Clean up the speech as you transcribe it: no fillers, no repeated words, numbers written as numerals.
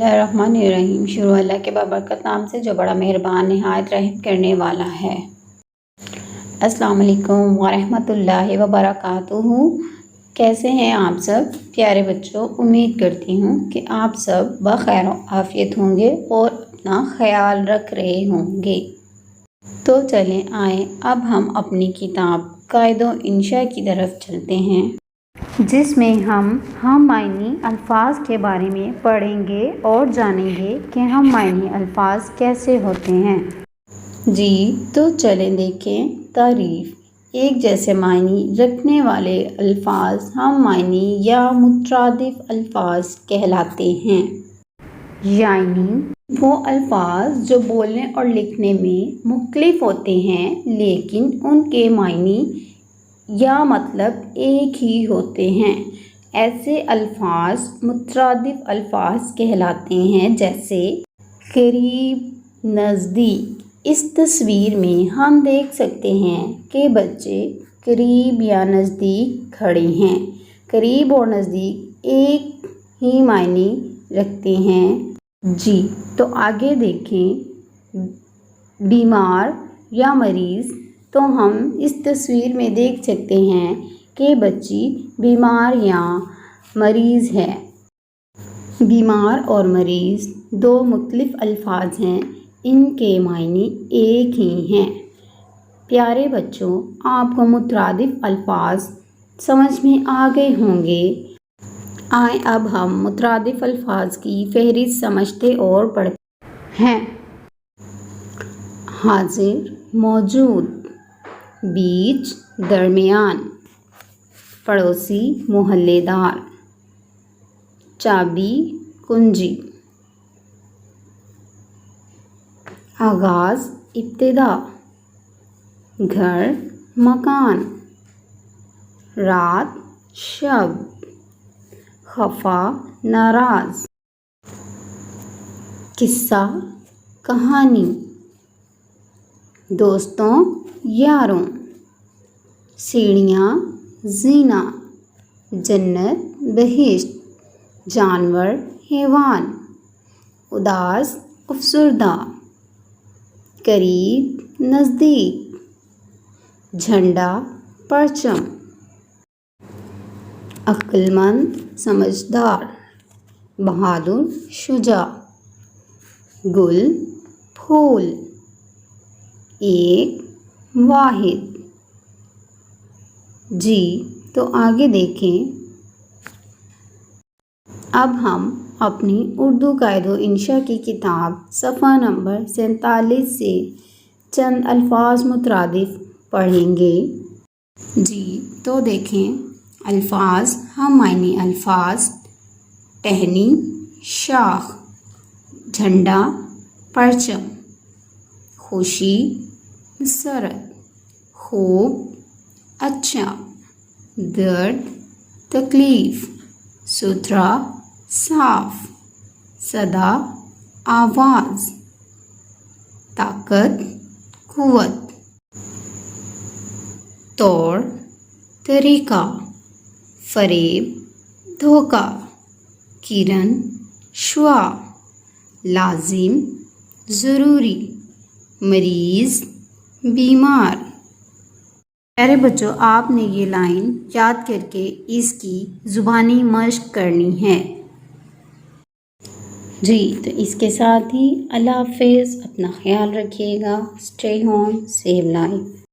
الرحمن الرحیم۔ شروع اللہ کے بابرکت نام سے جو بڑا مہربان نہایت رحم کرنے والا ہے۔ السلام علیکم ورحمۃ اللہ وبرکاتہ۔ کیسے ہیں آپ سب پیارے بچوں؟ امید کرتی ہوں کہ آپ سب بخیر و عافیت ہوں گے اور اپنا خیال رکھ رہے ہوں گے۔ تو چلیں آئیں اب ہم اپنی کتاب قاعدہ و انشاء کی طرف چلتے ہیں، جس میں ہم معنی الفاظ کے بارے میں پڑھیں گے اور جانیں گے کہ ہم معنی الفاظ کیسے ہوتے ہیں۔ جی تو چلیں دیکھیں تعریف۔ ایک جیسے معنی رکھنے والے الفاظ ہم معنی یا مترادف الفاظ کہلاتے ہیں، یعنی وہ الفاظ جو بولنے اور لکھنے میں مختلف ہوتے ہیں لیکن ان کے معنی یا مطلب ایک ہی ہوتے ہیں۔ ایسے الفاظ مترادف الفاظ کہلاتے ہیں، جیسے قریب، نزدیک۔ اس تصویر میں ہم دیکھ سکتے ہیں کہ بچے قریب یا نزدیک کھڑے ہیں۔ قریب اور نزدیک ایک ہی معنی رکھتے ہیں۔ جی تو آگے دیکھیں بیمار یا مریض۔ تو ہم اس تصویر میں دیکھ سکتے ہیں کہ بچی بیمار یا مریض ہے۔ بیمار اور مریض دو مختلف الفاظ ہیں، ان کے معنی ایک ہی ہیں۔ پیارے بچوں، آپ کو مترادف الفاظ سمجھ میں آ گئے ہوں گے۔ آئیں اب ہم مترادف الفاظ کی فہرست سمجھتے اور پڑھتے ہیں۔ حاضر، موجود، بیچ، درمیان، پڑوسی، محلے دار، چابی، کنجی، آغاز، ابتدا، گھر، مکان، رات، شب، خفا، ناراض، قصہ، کہانی، دوستوں، یاروں، سیڑھیاں، زینہ، جنت، بہشت، جانور، حیوان، اداس، افسردہ، قریب، نزدیک، جھنڈا، پرچم، عقل مند، سمجھدار، بہادر، شجاع، گل، پھول، ایک، واحد۔ جی تو آگے دیکھیں اب ہم اپنی اردو قاعدہ و انشاء کی کتاب صفحہ نمبر 47 سے چند الفاظ مترادف پڑھیں گے۔ جی تو دیکھیں الفاظ ہم معنی الفاظ: ٹہنی، شاخ، جھنڈا، پرچم، خوشی، مسرت، خوب، اچھا، درد، تکلیف، ستھرا، صاف، صدا، آواز، طاقت، قوت، طور، طریقہ، فریب، دھوکہ، کرن، شعاع، لازم، ضروری، مریض، بیمار۔ پیارے بچوں، آپ نے یہ لائن یاد کر کے اس کی زبانی مشق کرنی ہے۔ جی تو اس کے ساتھ ہی اللہ حافظ، اپنا خیال رکھیے گا۔ Stay home, save life.